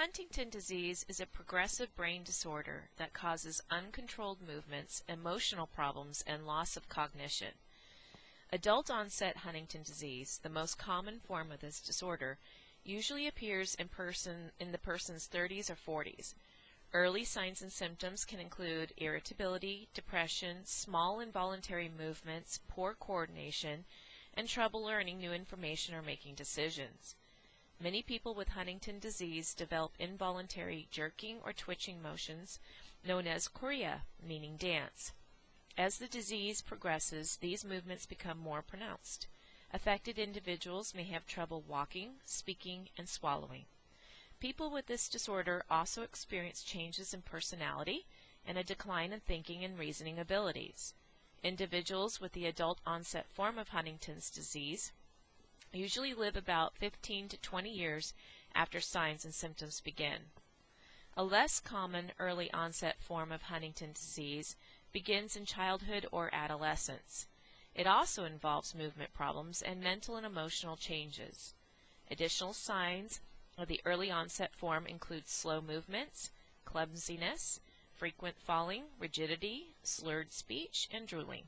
Huntington disease is a progressive brain disorder that causes uncontrolled movements, emotional problems, and loss of cognition. Adult-onset Huntington disease, the most common form of this disorder, usually appears in the person's 30s or 40s. Early signs and symptoms can include irritability, depression, small involuntary movements, poor coordination, and trouble learning new information or making decisions. Many people with Huntington disease develop involuntary jerking or twitching motions known as chorea, meaning dance. As the disease progresses, these movements become more pronounced. Affected individuals may have trouble walking, speaking, and swallowing. People with this disorder also experience changes in personality and a decline in thinking and reasoning abilities. Individuals with the adult-onset form of Huntington's disease usually live about 15 to 20 years after signs and symptoms begin. A less common early-onset form of Huntington disease begins in childhood or adolescence. It also involves movement problems and mental and emotional changes. Additional signs of the early-onset form include slow movements, clumsiness, frequent falling, rigidity, slurred speech, and drooling.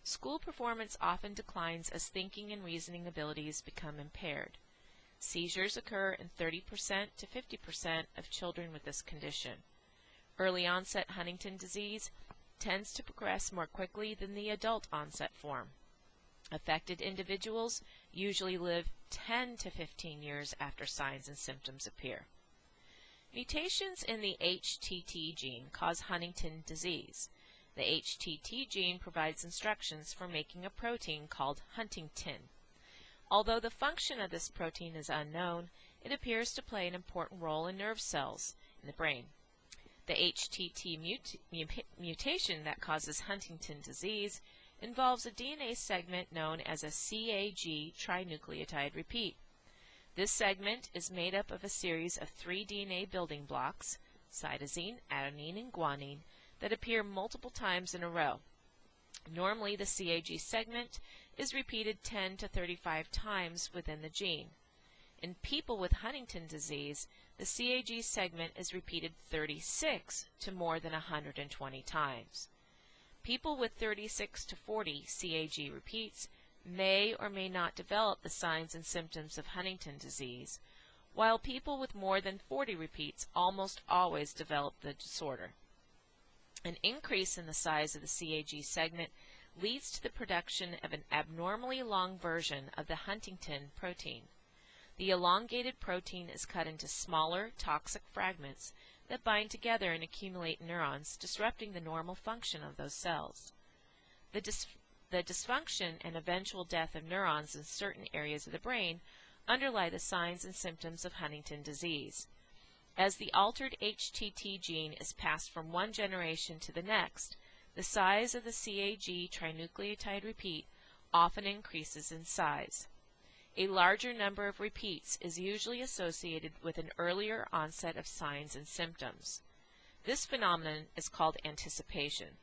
School performance often declines as thinking and reasoning abilities become impaired. Seizures occur in 30% to 50% of children with this condition. Early-onset Huntington disease tends to progress more quickly than the adult-onset form. Affected individuals usually live 10 to 15 years after signs and symptoms appear. Mutations in the HTT gene cause Huntington disease. The HTT gene provides instructions for making a protein called Huntington. Although the function of this protein is unknown, it appears to play an important role in nerve cells in the brain. The HTT mutation that causes Huntington disease involves a DNA segment known as a CAG trinucleotide repeat. This segment is made up of a series of 3 DNA building blocks, cytosine, adenine, and guanine, that appear multiple times in a row. Normally, the CAG segment is repeated 10 to 35 times within the gene. In people with Huntington disease, the CAG segment is repeated 36 to more than 120 times. People with 36 to 40 CAG repeats may or may not develop the signs and symptoms of Huntington disease, while people with more than 40 repeats almost always develop the disorder. An increase in the size of the CAG segment leads to the production of an abnormally long version of the Huntington protein. The elongated protein is cut into smaller, toxic fragments that bind together and accumulate in neurons, disrupting the normal function of those cells. The dysfunction and eventual death of neurons in certain areas of the brain underlie the signs and symptoms of Huntington disease. As the altered HTT gene is passed from one generation to the next, the size of the CAG trinucleotide repeat often increases in size. A larger number of repeats is usually associated with an earlier onset of signs and symptoms. This phenomenon is called anticipation.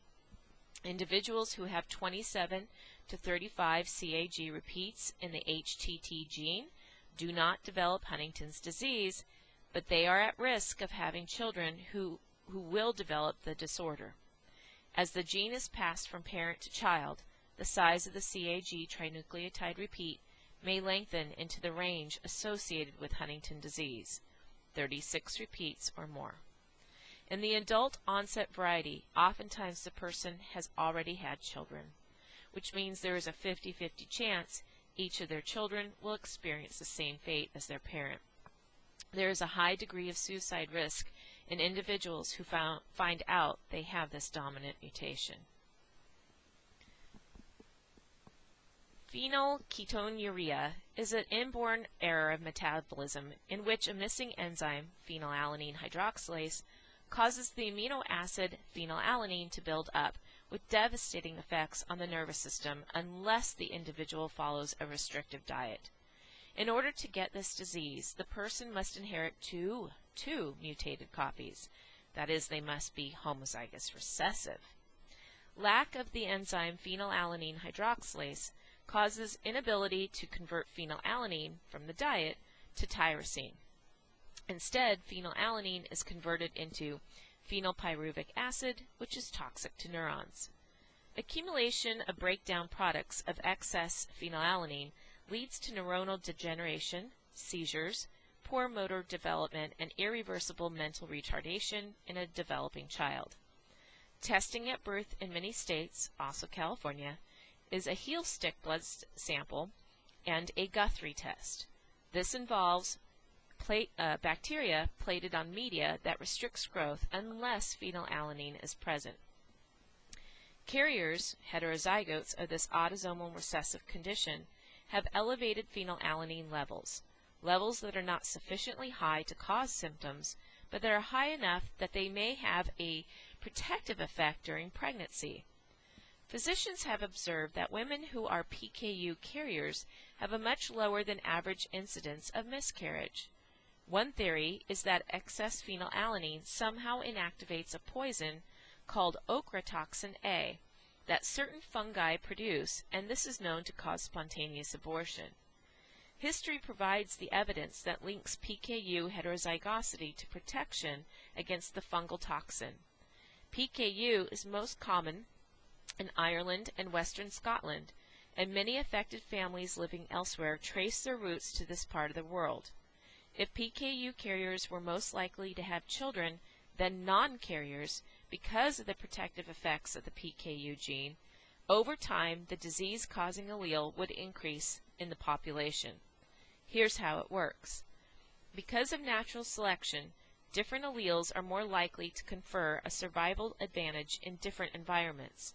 Individuals who have 27 to 35 CAG repeats in the HTT gene do not develop Huntington's disease, but they are at risk of having children who will develop the disorder. As the gene is passed from parent to child, the size of the CAG trinucleotide repeat may lengthen into the range associated with Huntington disease, 36 repeats or more. In the adult onset variety, oftentimes the person has already had children, which means there is a 50-50 chance each of their children will experience the same fate as their parent. There is a high degree of suicide risk in individuals who find out they have this dominant mutation. Phenylketonuria is an inborn error of metabolism in which a missing enzyme, phenylalanine hydroxylase, causes the amino acid phenylalanine to build up, with devastating effects on the nervous system unless the individual follows a restrictive diet. In order to get this disease, the person must inherit two mutated copies. That is, they must be homozygous recessive. Lack of the enzyme phenylalanine hydroxylase causes inability to convert phenylalanine from the diet to tyrosine. Instead, phenylalanine is converted into phenylpyruvic acid, which is toxic to neurons. Accumulation of breakdown products of excess phenylalanine leads to neuronal degeneration, seizures, poor motor development, and irreversible mental retardation in a developing child. Testing at birth in many states, also California, is a heel stick blood sample and a Guthrie test. This involves bacteria plated on media that restricts growth unless phenylalanine is present. Carriers, heterozygotes of this autosomal recessive condition, have elevated phenylalanine levels that are not sufficiently high to cause symptoms, but that are high enough that they may have a protective effect during pregnancy. Physicians have observed that women who are PKU carriers have a much lower than average incidence of miscarriage. One theory is that excess phenylalanine somehow inactivates a poison called ochratoxin A that certain fungi produce, and this is known to cause spontaneous abortion. History provides the evidence that links PKU heterozygosity to protection against the fungal toxin. PKU is most common in Ireland and Western Scotland, and many affected families living elsewhere trace their roots to this part of the world. If PKU carriers were most likely to have children than non-carriers because of the protective effects of the PKU gene, over time the disease-causing allele would increase in the population. Here's how it works. Because of natural selection, different alleles are more likely to confer a survival advantage in different environments.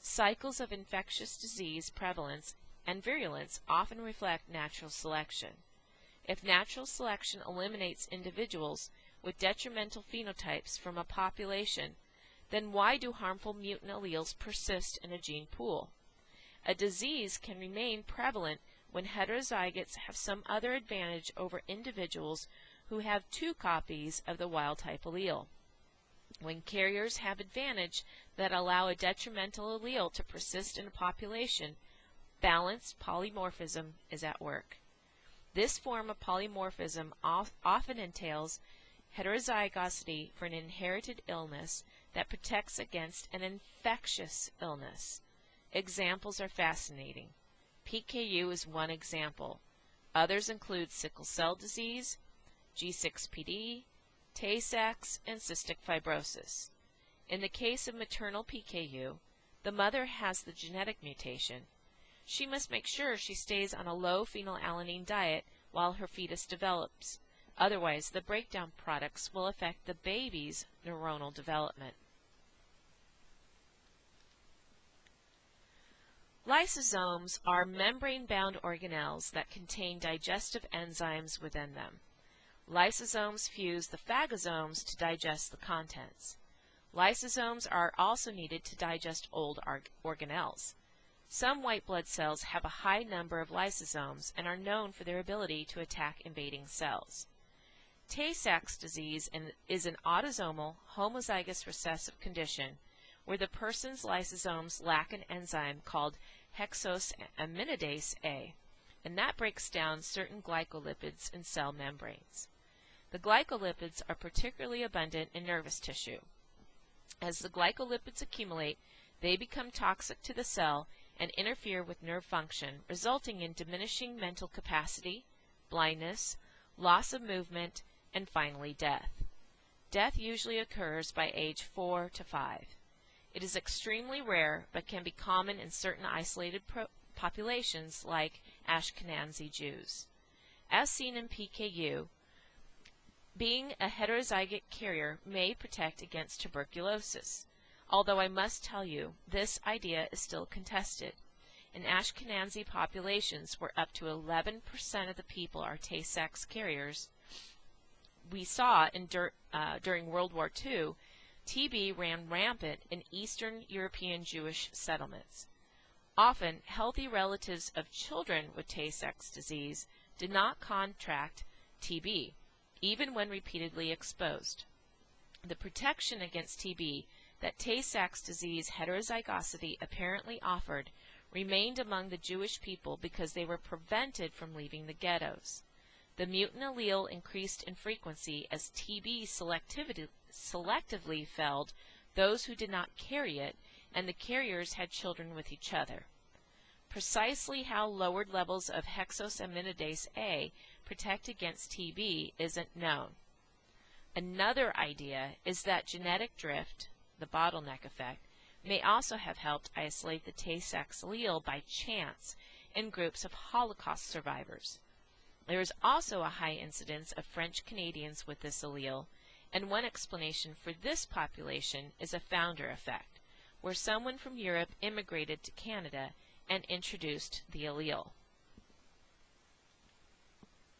Cycles of infectious disease prevalence and virulence often reflect natural selection. If natural selection eliminates individuals with detrimental phenotypes from a population, then why do harmful mutant alleles persist in a gene pool? A disease can remain prevalent when heterozygotes have some other advantage over individuals who have two copies of the wild-type allele. When carriers have advantage that allow a detrimental allele to persist in a population, balanced polymorphism is at work. This form of polymorphism often entails heterozygosity for an inherited illness that protects against an infectious illness. Examples are fascinating. PKU is one example. Others include sickle cell disease, G6PD, Taysachs, and cystic fibrosis. In the case of maternal PKU, the mother has the genetic mutation. She must make sure she stays on a low phenylalanine diet while her fetus develops. Otherwise, the breakdown products will affect the baby's neuronal development. Lysosomes are membrane-bound organelles that contain digestive enzymes within them. Lysosomes fuse the phagosomes to digest the contents. Lysosomes are also needed to digest old organelles. Some white blood cells have a high number of lysosomes and are known for their ability to attack invading cells. Taysachs disease is an autosomal homozygous recessive condition where the person's lysosomes lack an enzyme called hexosaminidase A, and that breaks down certain glycolipids in cell membranes. The glycolipids are particularly abundant in nervous tissue. As the glycolipids accumulate, they become toxic to the cell and interfere with nerve function, resulting in diminishing mental capacity, blindness, loss of movement, and finally death. Death usually occurs by age 4 to 5. It is extremely rare, but can be common in certain isolated populations like Ashkenazi Jews. As seen in PKU, being a heterozygote carrier may protect against tuberculosis, although I must tell you, this idea is still contested. In Ashkenazi populations where up to 11% of the people are Tay-Sachs carriers, we saw during World War II, TB ran rampant in Eastern European Jewish settlements. Often, healthy relatives of children with Tay-Sachs disease did not contract TB, even when repeatedly exposed. The protection against TB that Tay-Sachs disease heterozygosity apparently offered remained among the Jewish people because they were prevented from leaving the ghettos. The mutant allele increased in frequency as TB selectively felled those who did not carry it, and the carriers had children with each other. Precisely how lowered levels of hexosaminidase A protect against TB isn't known. Another idea is that genetic drift, the bottleneck effect, may also have helped isolate the Taysachs allele by chance in groups of Holocaust survivors. There is also a high incidence of French Canadians with this allele, and one explanation for this population is a founder effect, where someone from Europe immigrated to Canada and introduced the allele.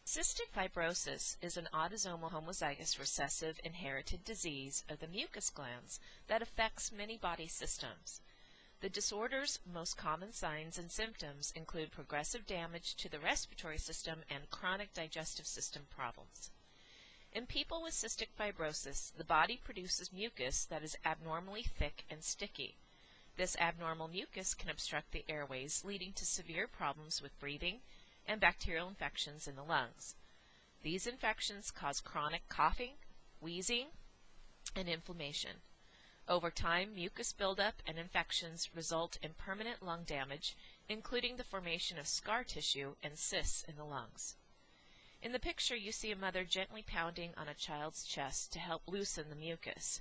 Cystic fibrosis is an autosomal homozygous recessive inherited disease of the mucus glands that affects many body systems. The disorder's most common signs and symptoms include progressive damage to the respiratory system and chronic digestive system problems. In people with cystic fibrosis, the body produces mucus that is abnormally thick and sticky. This abnormal mucus can obstruct the airways, leading to severe problems with breathing and bacterial infections in the lungs. These infections cause chronic coughing, wheezing, and inflammation. Over time, mucus buildup and infections result in permanent lung damage, including the formation of scar tissue and cysts in the lungs. In the picture, you see a mother gently pounding on a child's chest to help loosen the mucus.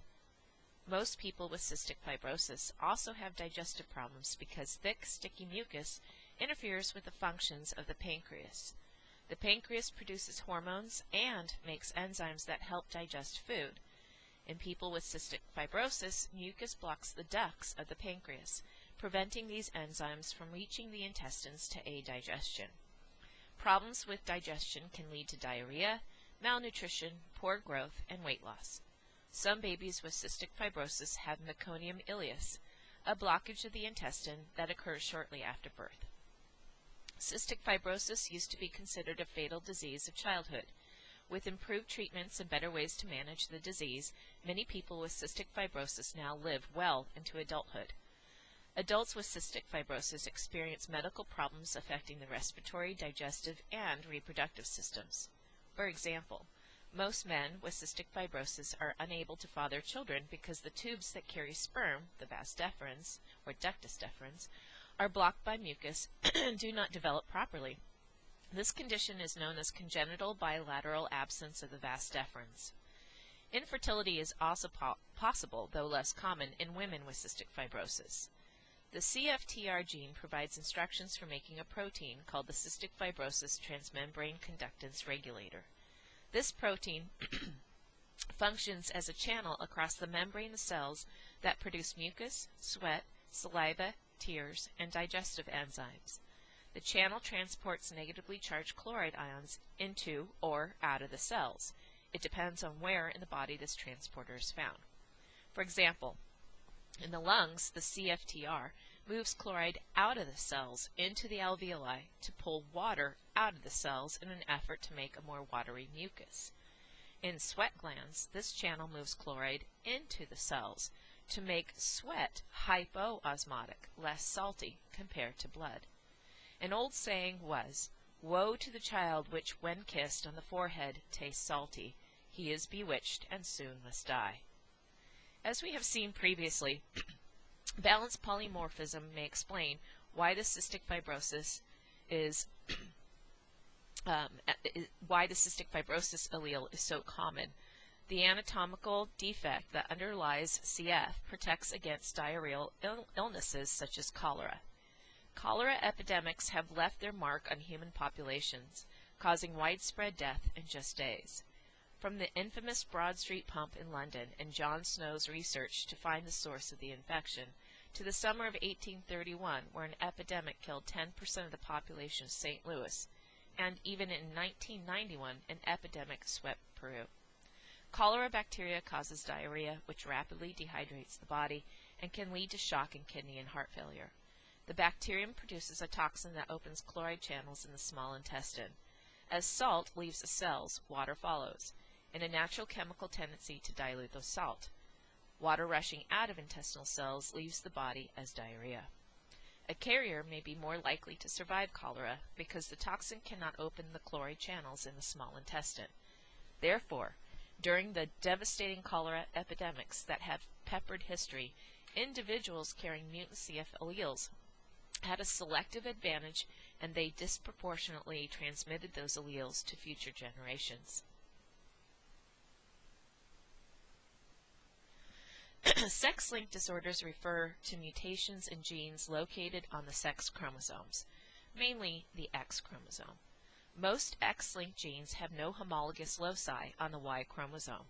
Most people with cystic fibrosis also have digestive problems because thick, sticky mucus interferes with the functions of the pancreas. The pancreas produces hormones and makes enzymes that help digest food. In people with cystic fibrosis, mucus blocks the ducts of the pancreas, preventing these enzymes from reaching the intestines to aid digestion. Problems with digestion can lead to diarrhea, malnutrition, poor growth, and weight loss. Some babies with cystic fibrosis have meconium ileus, a blockage of the intestine that occurs shortly after birth. Cystic fibrosis used to be considered a fatal disease of childhood. With improved treatments and better ways to manage the disease, many people with cystic fibrosis now live well into adulthood. Adults with cystic fibrosis experience medical problems affecting the respiratory, digestive, and reproductive systems. For example, most men with cystic fibrosis are unable to father children because the tubes that carry sperm, the vas deferens, or ductus deferens, are blocked by mucus and do not develop properly. This condition is known as congenital bilateral absence of the vas deferens. Infertility is also possible, though less common, in women with cystic fibrosis. The CFTR gene provides instructions for making a protein called the cystic fibrosis transmembrane conductance regulator. This protein functions as a channel across the membrane of cells that produce mucus, sweat, saliva, tears, and digestive enzymes. The channel transports negatively charged chloride ions into or out of the cells. It depends on where in the body this transporter is found. For example, in the lungs, the CFTR moves chloride out of the cells into the alveoli to pull water out of the cells in an effort to make a more watery mucus. In sweat glands, this channel moves chloride into the cells to make sweat hypoosmotic, less salty compared to blood. An old saying was, "Woe to the child which, when kissed on the forehead, tastes salty. He is bewitched and soon must die." As we have seen previously, balanced polymorphism may explain why the cystic fibrosis allele is so common. The anatomical defect that underlies CF protects against diarrheal illnesses such as cholera. Cholera epidemics have left their mark on human populations, causing widespread death in just days. From the infamous Broad Street pump in London and John Snow's research to find the source of the infection, to the summer of 1831, where an epidemic killed 10% of the population of St. Louis, and even in 1991, an epidemic swept Peru. Cholera bacteria causes diarrhea, which rapidly dehydrates the body and can lead to shock and kidney and heart failure. The bacterium produces a toxin that opens chloride channels in the small intestine. As salt leaves the cells, water follows, in a natural chemical tendency to dilute the salt. Water rushing out of intestinal cells leaves the body as diarrhea. A carrier may be more likely to survive cholera because the toxin cannot open the chloride channels in the small intestine. Therefore, during the devastating cholera epidemics that have peppered history, individuals carrying mutant CF alleles had a selective advantage, and they disproportionately transmitted those alleles to future generations. Sex-linked disorders refer to mutations in genes located on the sex chromosomes, mainly the X chromosome. Most X-linked genes have no homologous loci on the Y chromosome.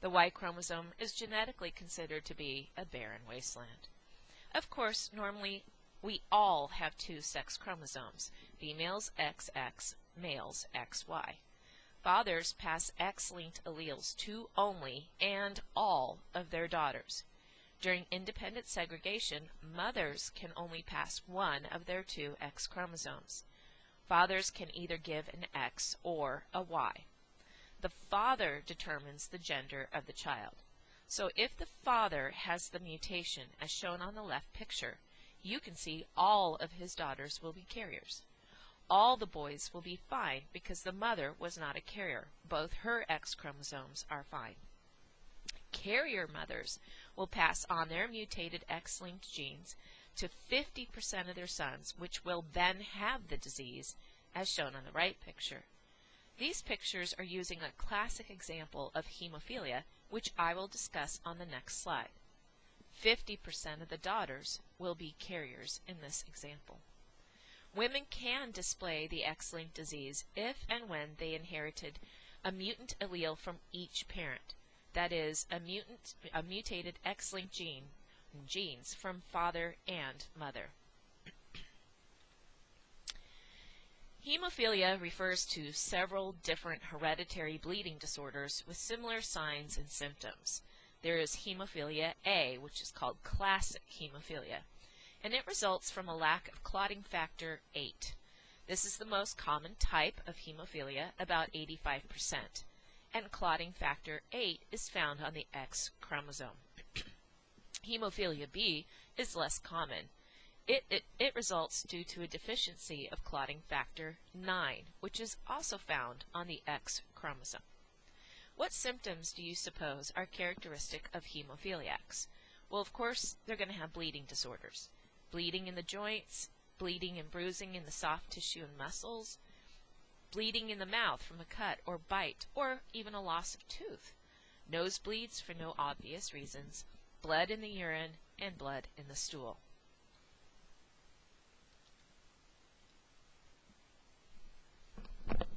The Y chromosome is genetically considered to be a barren wasteland. Of course, normally we all have two sex chromosomes, females XX, males XY. Fathers pass X-linked alleles to only and all of their daughters. During independent segregation, mothers can only pass one of their two X chromosomes. Fathers can either give an X or a Y. The father determines the gender of the child. So if the father has the mutation as shown on the left picture, you can see all of his daughters will be carriers. All the boys will be fine because the mother was not a carrier. Both her X chromosomes are fine. Carrier mothers will pass on their mutated X-linked genes to 50% of their sons, which will then have the disease, as shown on the right picture. These pictures are using a classic example of hemophilia, which I will discuss on the next slide. 50% of the daughters will be carriers in this example. Women can display the X-linked disease if and when they inherited a mutant allele from each parent, that is, a mutated X-linked genes from father and mother. Hemophilia refers to several different hereditary bleeding disorders with similar signs and symptoms. There is hemophilia A, which is called classic hemophilia, and it results from a lack of clotting factor 8. This is the most common type of hemophilia, about 85%, and clotting factor 8 is found on the X chromosome. Hemophilia B is less common. It results due to a deficiency of clotting factor 9, which is also found on the X chromosome. What symptoms do you suppose are characteristic of hemophiliacs? Well, of course, they're going to have bleeding disorders. Bleeding in the joints, bleeding and bruising in the soft tissue and muscles, bleeding in the mouth from a cut or bite, or even a loss of tooth. Nosebleeds for no obvious reasons, blood in the urine, and blood in the stool.